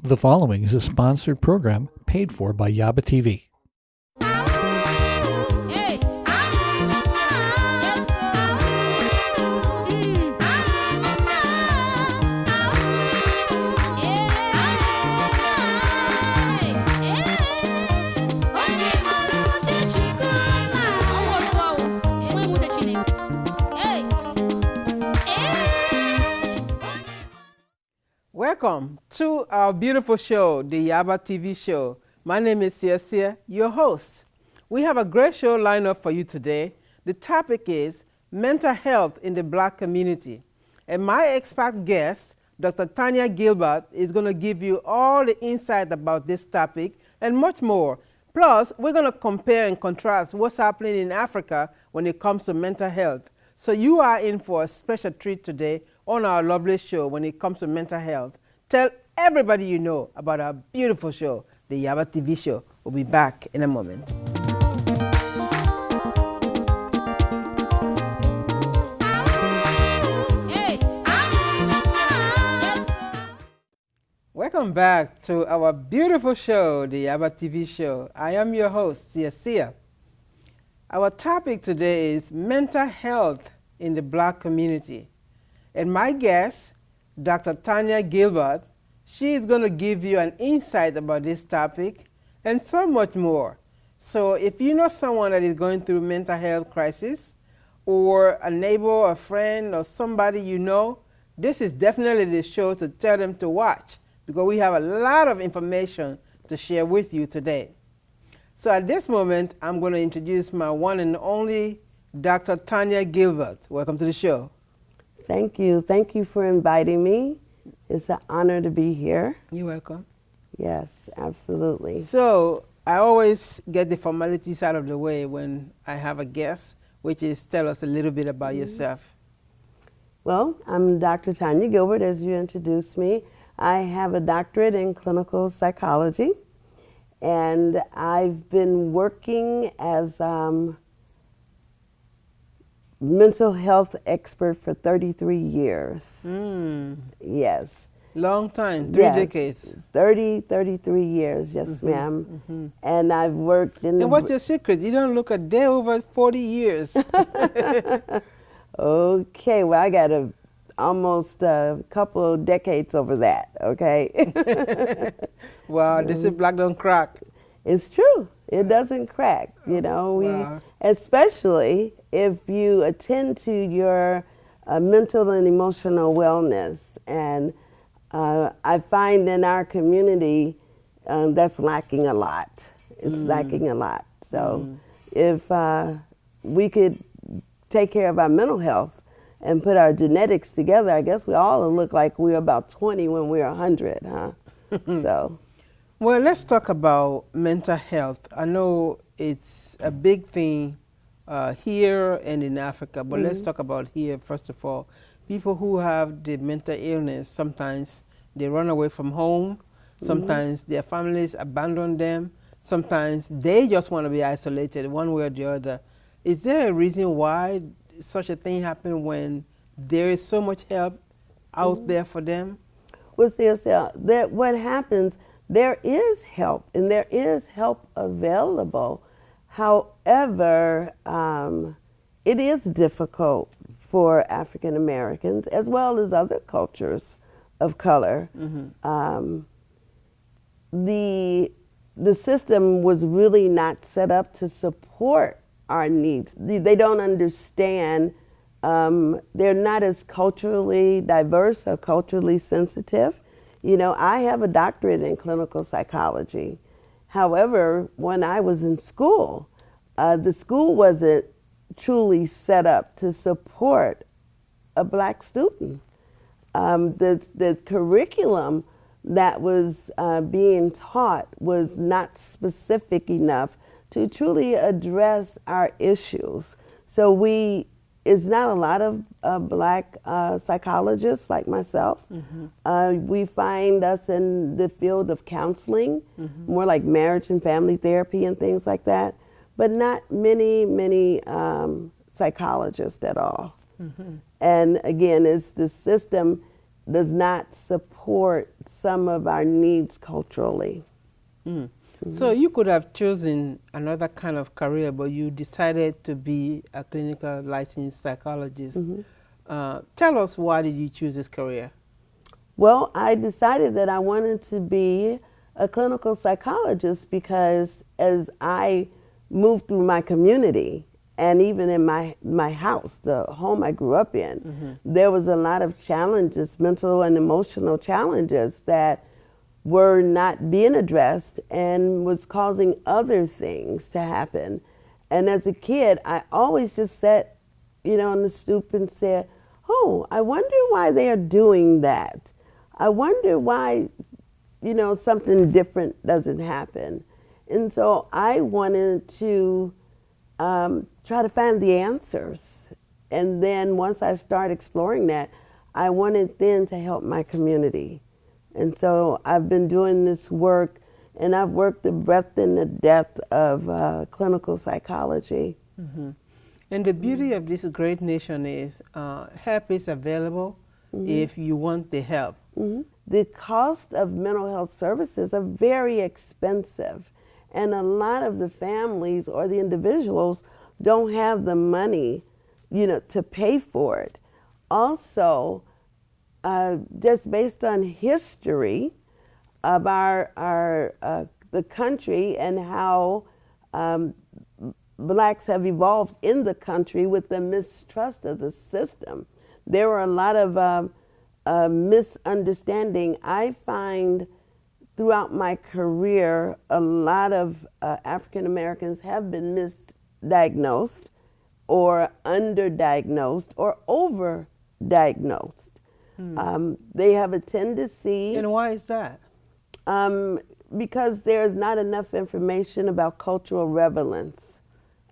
The following is a sponsored program paid for by Yaba TV. Welcome to our beautiful show, the Yaba TV show. My name is S2E18, your host. We have a great show lined up for you today. The topic is mental health in the Black community. And my expert guest, Dr. Tanya Gilbert, is going to give you all the insight about this topic and much more. Plus, we're going to compare and contrast what's happening in Africa when it comes to mental health. So you are in for a special treat today on our lovely show when it comes to mental health. Tell everybody you know about our beautiful show, the Yaba TV show. We'll be back in a moment. Welcome back to our beautiful show, the Yaba TV show. I am your host, S2E18. Our topic today is mental health in the Black community. And my guest, Dr. Tanya Gilbert, she is going to give you an insight about this topic and so much more. So if you know someone that is going through mental health crisis, or a neighbor, a friend, or somebody you know, this is definitely the show to tell them to watch, because we have a lot of information to share with you today. So at this moment, I'm going to introduce my one and only Dr. Tanya Gilbert. Welcome to the show. Thank you. Thank you for inviting me. It's an honor to be here. You're welcome. Yes, absolutely. So I always get the formalities out of the way when I have a guest, which is tell us a little bit about yourself. Well, I'm Dr. Tanya Gilbert, as you introduced me. I have a doctorate in clinical psychology, and I've been working as mental health expert for 33 years. Yes. Long time, three decades. 33 years, yes, ma'am. And I've worked in And what's your secret? You don't look a day over 40 years. Okay, well, I got almost a couple of decades over that, okay? Wow, this is Black Don't Crack. It's true. It doesn't crack, you know. Wow. Especially if you attend to your mental and emotional wellness. And I find in our community that's lacking a lot. It's lacking a lot. So if we could take care of our mental health and put our genetics together, I guess we all look like we're about 20 when we're 100, huh? So. Well, let's talk about mental health. I know it's a big thing here and in Africa, but let's talk about here first of all. People who have the mental illness, sometimes they run away from home, sometimes their families abandon them, sometimes they just want to be isolated one way or the other. Is there a reason why such a thing happens when there is so much help out there for them? Well, see, that what happens, there is help, and there is help available. However, it is difficult for African Americans, as well as other cultures of color. The system was really not set up to support our needs. They don't understand. They're not as culturally diverse or culturally sensitive. You know, I have a doctorate in clinical psychology. However, when I was in school, the school wasn't truly set up to support a Black student. The curriculum that was being taught was not specific enough to truly address our issues. So it's not a lot of Black psychologists like myself. We find us in the field of counseling, more like marriage and family therapy and things like that, but not many psychologists at all. And again, it's the system does not support some of our needs culturally. So you could have chosen another kind of career, but you decided to be a clinical licensed psychologist. Tell us, why did you choose this career? Well, I decided that I wanted to be a clinical psychologist because as I moved through my community, and even in my house, the home I grew up in, there was a lot of challenges, mental and emotional challenges that were not being addressed and was causing other things to happen. And as a kid, I always just sat, on the stoop and said, oh, I wonder why they are doing that. I wonder why, something different doesn't happen. And so I wanted to try to find the answers. And then once I started exploring that, I wanted then to help my community. And so I've been doing this work, and I've worked the breadth and the depth of clinical psychology. And the beauty of this great nation is help is available if you want the help. The cost of mental health services are very expensive, and a lot of the families or the individuals don't have the money, to pay for it. Also, just based on history of the country and how blacks have evolved in the country with the mistrust of the system, there were a lot of misunderstanding. I find throughout my career, a lot of African Americans have been misdiagnosed or underdiagnosed or overdiagnosed. They have a tendency. And why is that? Because there's not enough information about cultural relevance.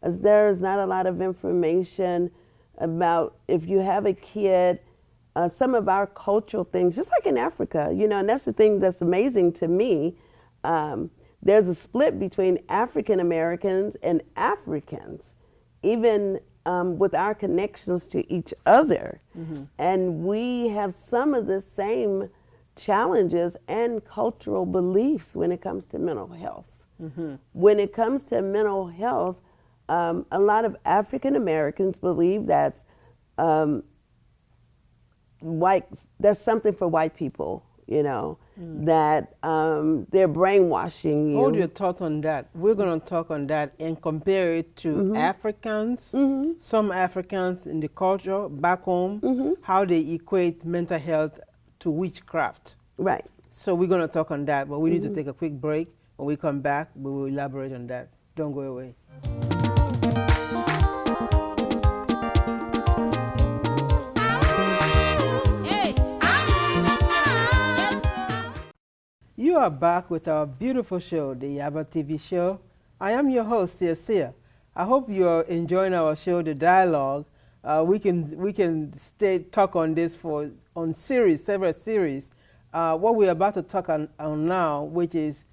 As there's not a lot of information about if you have a kid, some of our cultural things, just like in Africa, and that's the thing that's amazing to me. There's a split between African Americans and Africans, even with our connections to each other. And we have some of the same challenges and cultural beliefs when it comes to mental health. When it comes to mental health, a lot of African Americans believe that's that's something for white people, that they're brainwashing you. Hold your thoughts on that. We're going to talk on that and compare it to Africans, some Africans in the culture back home, how they equate mental health to witchcraft. Right. So we're going to talk on that, but we need to take a quick break. When we come back, we will elaborate on that. Don't go away. You are back with our beautiful show, the Yaba TV show. I am your host, Sia. I hope you're enjoying our show, the dialogue. We can talk on this on several series. What we're about to talk on now, which is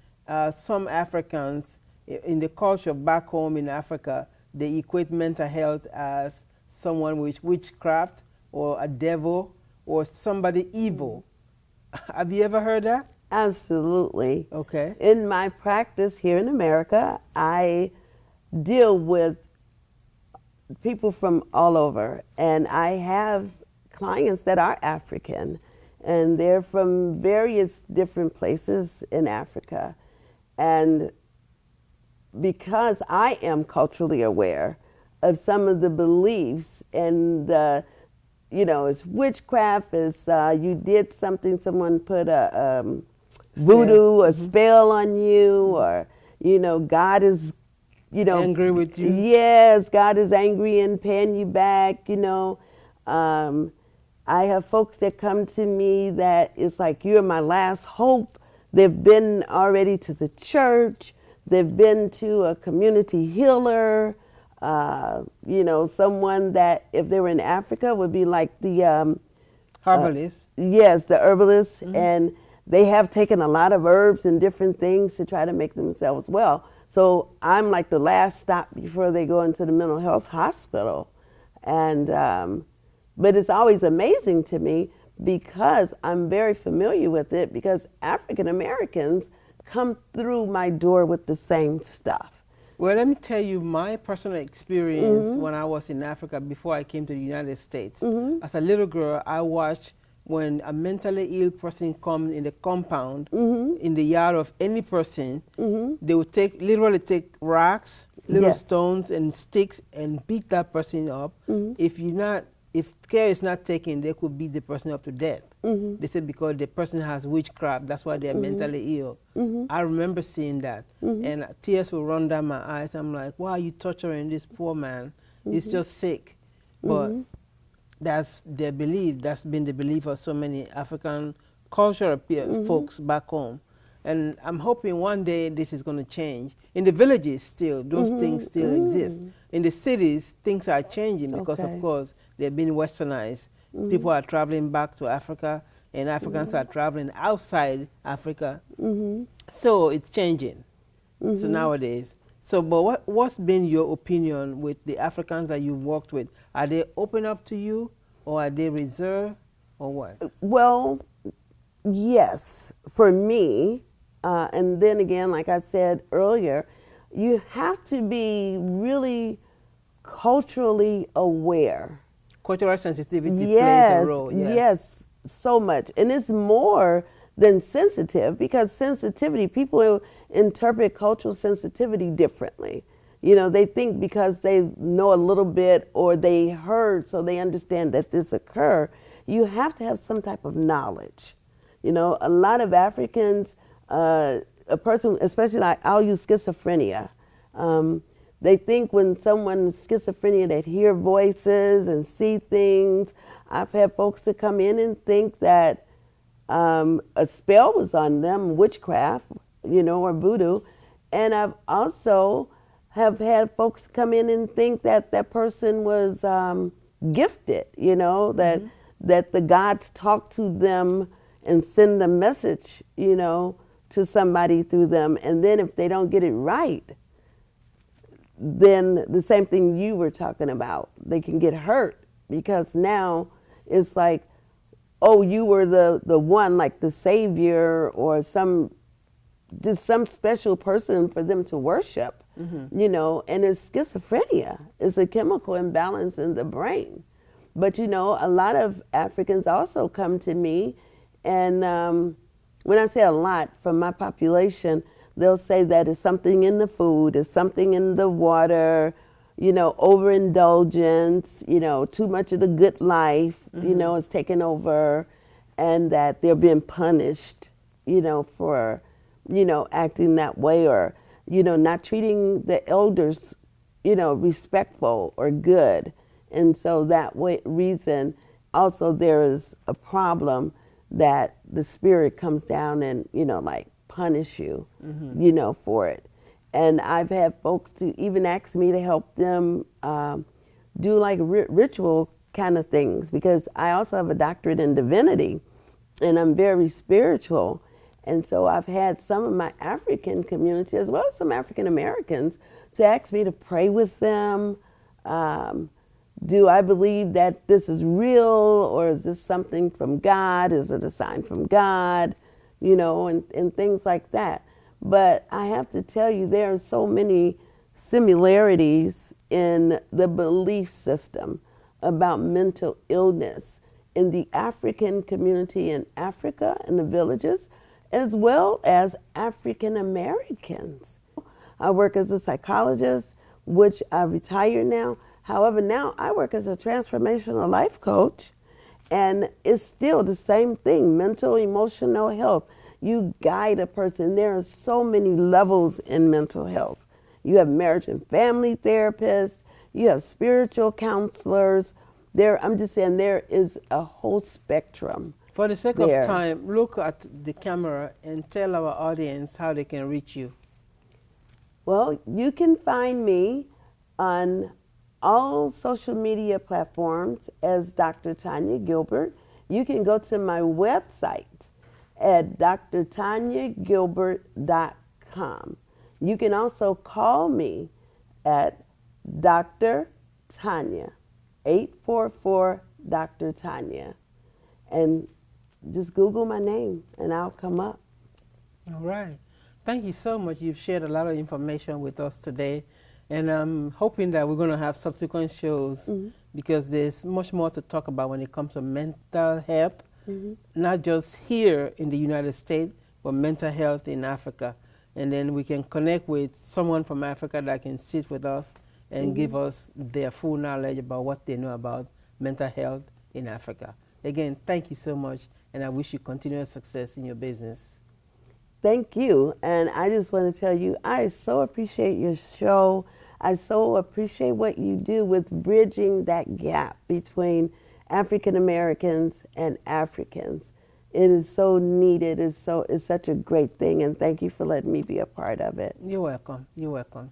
some Africans in the culture back home in Africa, they equate mental health as someone with witchcraft or a devil or somebody evil. Have you ever heard that? Absolutely. Okay. In my practice here in America, I deal with people from all over, and I have clients that are African, and they're from various different places in Africa. And because I am culturally aware of some of the beliefs and the, it's witchcraft, it's you did something, someone put a voodoo, a spell on you, or, God is, angry with you. Yes, God is angry and paying you back, I have folks that come to me that it's like, you're my last hope. They've been already to the church. They've been to a community healer, someone that if they were in Africa would be like the herbalist. Yes, the herbalist, and they have taken a lot of herbs and different things to try to make themselves well. So I'm like the last stop before they go into the mental health hospital. And but it's always amazing to me because I'm very familiar with it, because African Americans come through my door with the same stuff. Well, let me tell you my personal experience when I was in Africa before I came to the United States. As a little girl, I watched when a mentally ill person comes in the compound, in the yard of any person, they would literally take rocks, little stones and sticks and beat that person up. If care is not taken, they could beat the person up to death. They said because the person has witchcraft, that's why they're mentally ill. I remember seeing that, and tears will run down my eyes. I'm like, why are you torturing this poor man? He's just sick. But that's their belief. That's been the belief of so many African cultural folks back home. And I'm hoping one day this is going to change. In the villages still, those things still exist. In the cities, things are changing because, of course, they've been westernized. People are traveling back to Africa, and Africans are traveling outside Africa. So it's changing. So nowadays. So, but what's been your opinion with the Africans that you've worked with? Are they open up to you, or are they reserved, or what? Well, yes, for me. And then again, like I said earlier, you have to be really culturally aware. Cultural sensitivity plays a role. Yes, so much. And it's more than sensitive, because sensitivity, people interpret cultural sensitivity differently. You know, they think because they know a little bit or they heard so they understand that this occur, you have to have some type of knowledge. You know, a lot of Africans, a person, especially like, I'll use schizophrenia. They think when someone's schizophrenia, they hear voices and see things. I've had folks that come in and think that a spell was on them, witchcraft, you know, or voodoo. And I've also have had folks come in and think that that person was gifted, you know, that the gods talk to them and send a message, you know, to somebody through them. And then if they don't get it right, then the same thing you were talking about, they can get hurt, because now it's like, oh, you were the one, like the savior or just some special person for them to worship, you know, and it's schizophrenia. It's a chemical imbalance in the brain. But, you know, a lot of Africans also come to me, and when I say a lot from my population, they'll say that it's something in the food, it's something in the water, you know, overindulgence, you know, too much of the good life, you know, is taken over, and that they're being punished, you know, for, you know, acting that way, or, you know, not treating the elders, you know, respectful or good. And so that reason, also there is a problem that the spirit comes down and, you know, like punish you, you know, for it. And I've had folks to even ask me to help them do like ritual kind of things, because I also have a doctorate in divinity and I'm very spiritual. And so I've had some of my African community, as well as some African Americans, to ask me to pray with them. Do I believe that this is real, or is this something from God? Is it a sign from God? You know, and things like that. But I have to tell you, there are so many similarities in the belief system about mental illness in the African community in Africa, in the villages, as well as African Americans. I work as a psychologist, which I retired now. However, now I work as a transformational life coach, and it's still the same thing, mental, emotional health. You guide a person. There are so many levels in mental health. You have marriage and family therapists, you have spiritual counselors. I'm just saying there is a whole spectrum. For the sake of time, look at the camera and tell our audience how they can reach you. Well, you can find me on all social media platforms as Dr. Tanya Gilbert. You can go to my website at drtanyagilbert.com. You can also call me at Dr. Tanya, 844 Dr. Tanya. and just Google my name and I'll come up. All right. Thank you so much. You've shared a lot of information with us today. And I'm hoping that we're going to have subsequent shows because there's much more to talk about when it comes to mental health, not just here in the United States, but mental health in Africa. And then we can connect with someone from Africa that can sit with us and give us their full knowledge about what they know about mental health in Africa. Again, thank you so much, and I wish you continuous success in your business. Thank you. And I just want to tell you, I so appreciate your show. I so appreciate what you do with bridging that gap between African Americans and Africans. It is so needed. It's such a great thing, and thank you for letting me be a part of it. You're welcome. You're welcome.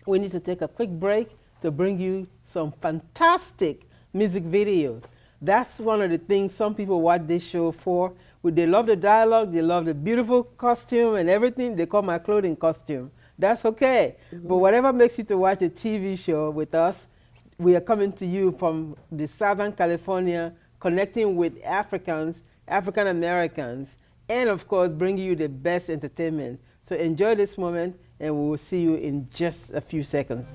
We need to take a quick break to bring you some fantastic music videos. That's one of the things some people watch this show for. They love the dialogue, they love the beautiful costume and everything. They call my clothing costume. That's okay. But whatever makes you to watch a TV show with us, we are coming to you from the Southern California, connecting with Africans, African Americans, and of course bringing you the best entertainment. So enjoy this moment, and we will see you in just a few seconds.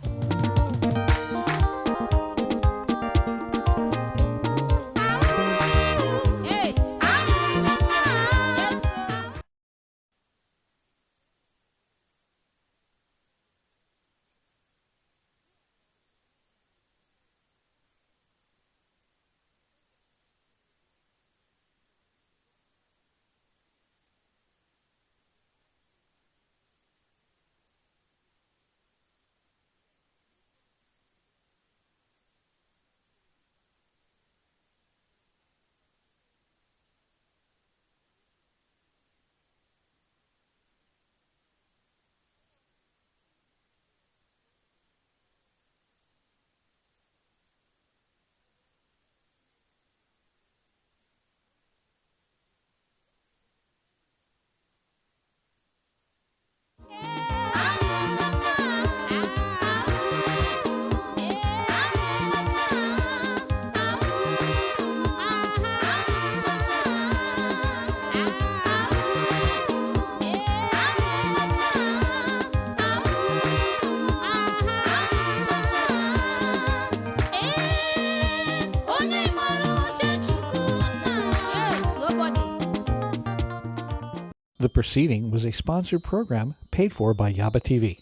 The proceeding was a sponsored program paid for by Yaba TV.